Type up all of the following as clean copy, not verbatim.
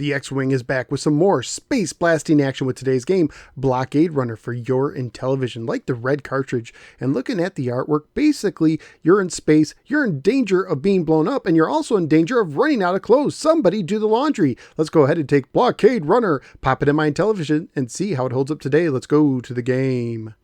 The X-Wing is back with some more space blasting action with today's game, Blockade Runner for your Intellivision. Like the red cartridge, and looking at the artwork, basically you're in space, you're in danger of being blown up, and you're also in danger of running out of clothes. Somebody do the laundry. Let's go ahead and take Blockade Runner, pop it in my Intellivision, and see how it holds up today. Let's go to the game.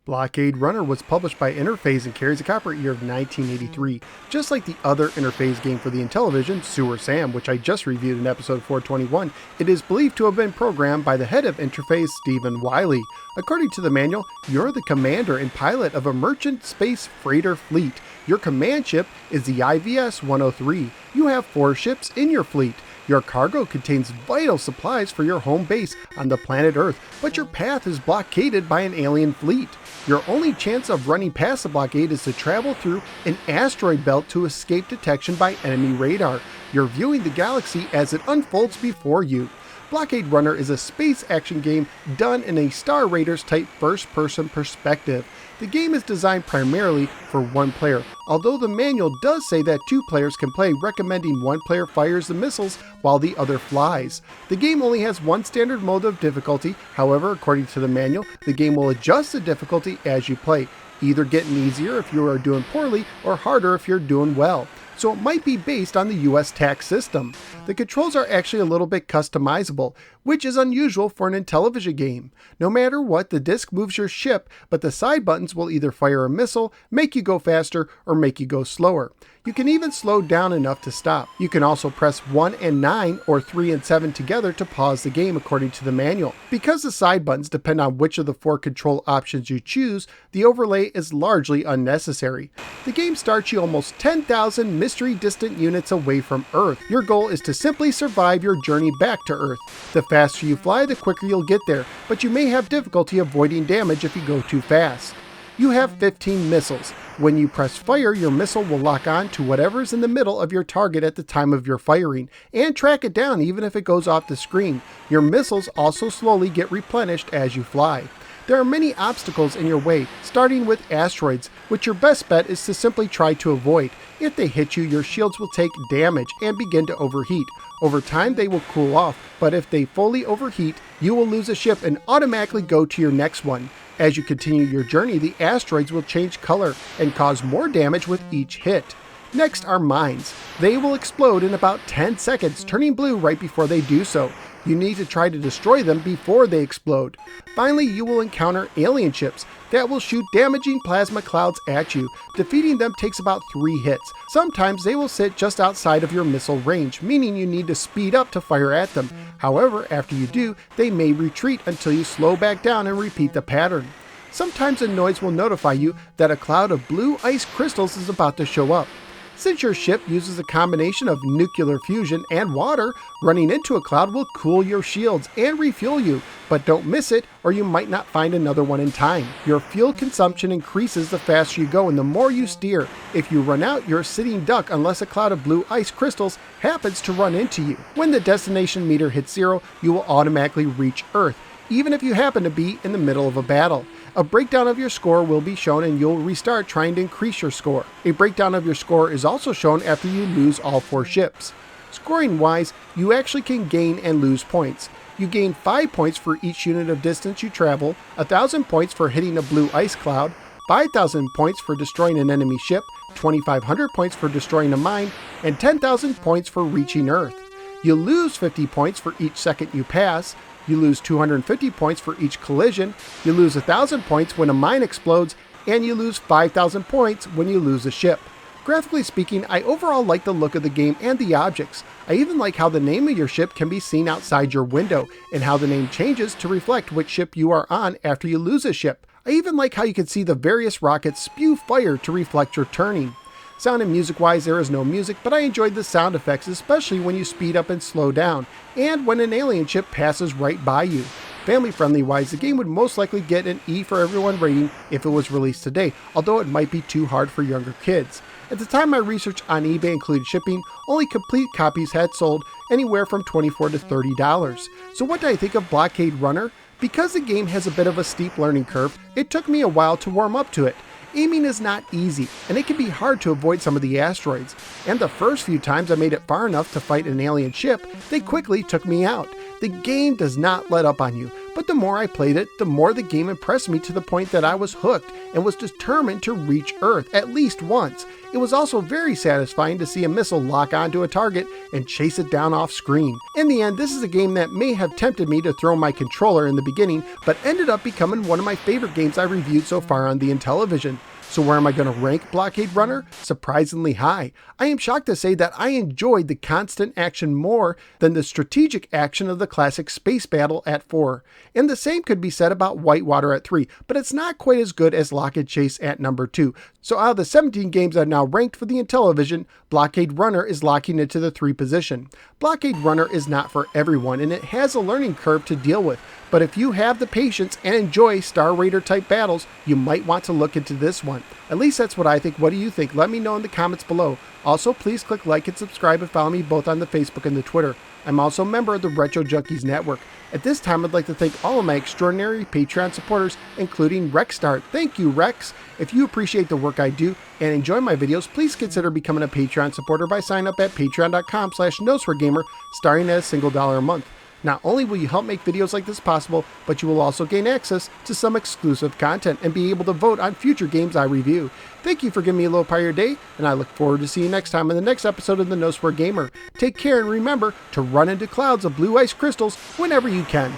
Blockade Runner was published by Interphase and carries a copyright year of 1983. Just like the other Interphase game for the Intellivision, Sewer Sam, which I just reviewed in episode 421, it is believed to have been programmed by the head of Interphase, Stephen Wiley. According to the manual, you're the commander and pilot of a merchant space freighter fleet. Your command ship is the IVS-103. You have 4 ships in your fleet. Your cargo contains vital supplies for your home base on the planet Earth, but your path is blockaded by an alien fleet. Your only chance of running past the blockade is to travel through an asteroid belt to escape detection by enemy radar. You're viewing the galaxy as it unfolds before you. Blockade Runner is a space action game done in a Star Raiders type first-person perspective. The game is designed primarily for one player, although the manual does say that 2 players can play, recommending one player fires the missiles while the other flies. The game only has one standard mode of difficulty. However, according to the manual, the game will adjust the difficulty as you play, either getting easier if you are doing poorly or harder if you're doing well. So it might be based on the US tax system. The controls are actually a little bit customizable, which is unusual for an Intellivision game. No matter what, the disc moves your ship, but the side buttons will either fire a missile, make you go faster, or make you go slower. You can even slow down enough to stop. You can also press 1 and 9 or 3 and 7 together to pause the game according to the manual. Because the side buttons depend on which of the 4 control options you choose, the overlay is largely unnecessary. The game starts you almost 10,000 mystery distant units away from Earth. Your goal is to simply survive your journey back to Earth. The faster you fly, the quicker you'll get there, but you may have difficulty avoiding damage if you go too fast. You have 15 missiles. When you press fire, your missile will lock on to whatever's in the middle of your target at the time of your firing, and track it down even if it goes off the screen. Your missiles also slowly get replenished as you fly. There are many obstacles in your way, starting with asteroids, which your best bet is to simply try to avoid. If they hit you, your shields will take damage and begin to overheat. Over time, they will cool off, but if they fully overheat, you will lose a ship and automatically go to your next one. As you continue your journey, the asteroids will change color and cause more damage with each hit. Next are mines. They will explode in about 10 seconds, turning blue right before they do so. You need to try to destroy them before they explode. Finally, you will encounter alien ships that will shoot damaging plasma clouds at you. Defeating them takes about 3 hits. Sometimes they will sit just outside of your missile range, meaning you need to speed up to fire at them. However, after you do, they may retreat until you slow back down and repeat the pattern. Sometimes a noise will notify you that a cloud of blue ice crystals is about to show up. Since your ship uses a combination of nuclear fusion and water, running into a cloud will cool your shields and refuel you, but don't miss it or you might not find another one in time. Your fuel consumption increases the faster you go and the more you steer. If you run out, you're a sitting duck unless a cloud of blue ice crystals happens to run into you. When the destination meter hits 0, you will automatically reach Earth, even if you happen to be in the middle of a battle. A breakdown of your score will be shown and you'll restart trying to increase your score. A breakdown of your score is also shown after you lose all 4 ships. Scoring wise, you actually can gain and lose points. You gain 5 points for each unit of distance you travel, 1,000 points for hitting a blue ice cloud, 5,000 points for destroying an enemy ship, 2,500 points for destroying a mine, and 10,000 points for reaching Earth. You lose 50 points for each second you pass. You lose 250 points for each collision, you lose 1,000 points when a mine explodes, and you lose 5,000 points when you lose a ship. Graphically speaking, I overall like the look of the game and the objects. I even like how the name of your ship can be seen outside your window, and how the name changes to reflect which ship you are on after you lose a ship. I even like how you can see the various rockets spew fire to reflect your turning. Sound and music wise, there is no music, but I enjoyed the sound effects, especially when you speed up and slow down, and when an alien ship passes right by you. Family friendly wise, the game would most likely get an E for everyone rating if it was released today, although it might be too hard for younger kids. At the time my research on eBay included shipping, only complete copies had sold anywhere from $24 to $30. So what do I think of Blockade Runner? Because the game has a bit of a steep learning curve, it took me a while to warm up to it. Aiming is not easy, and it can be hard to avoid some of the asteroids. And the first few times I made it far enough to fight an alien ship, they quickly took me out. The game does not let up on you, but the more I played it, the more the game impressed me to the point that I was hooked and was determined to reach Earth at least once. It was also very satisfying to see a missile lock onto a target and chase it down off screen. In the end, this is a game that may have tempted me to throw my controller in the beginning, but ended up becoming one of my favorite games I reviewed so far on the Intellivision. So where am I going to rank Blockade Runner? Surprisingly high. I am shocked to say that I enjoyed the constant action more than the strategic action of the classic space battle at 4. And the same could be said about Whitewater at 3, but it's not quite as good as Lock and Chase at number 2. So out of the 17 games I've now ranked for the Intellivision, Blockade Runner is locking into the 3 position. Blockade Runner is not for everyone, and it has a learning curve to deal with. But if you have the patience and enjoy Star Raider type battles, you might want to look into this one. At least that's what I think. What do you think? Let me know in the comments below. Also, please click like and subscribe and follow me both on the Facebook and the Twitter. I'm also a member of the Retro Junkies Network. At this time, I'd like to thank all of my extraordinary Patreon supporters, including Rexstart. Thank you, Rex. If you appreciate the work I do and enjoy my videos, please consider becoming a Patreon supporter by signing up at patreon.com/NoseForGamer, starting at a single $1 a month. Not only will you help make videos like this possible, but you will also gain access to some exclusive content and be able to vote on future games I review. Thank you for giving me a little part of your day, and I look forward to seeing you next time in the next episode of the No Sport Gamer. Take care and remember to run into clouds of blue ice crystals whenever you can.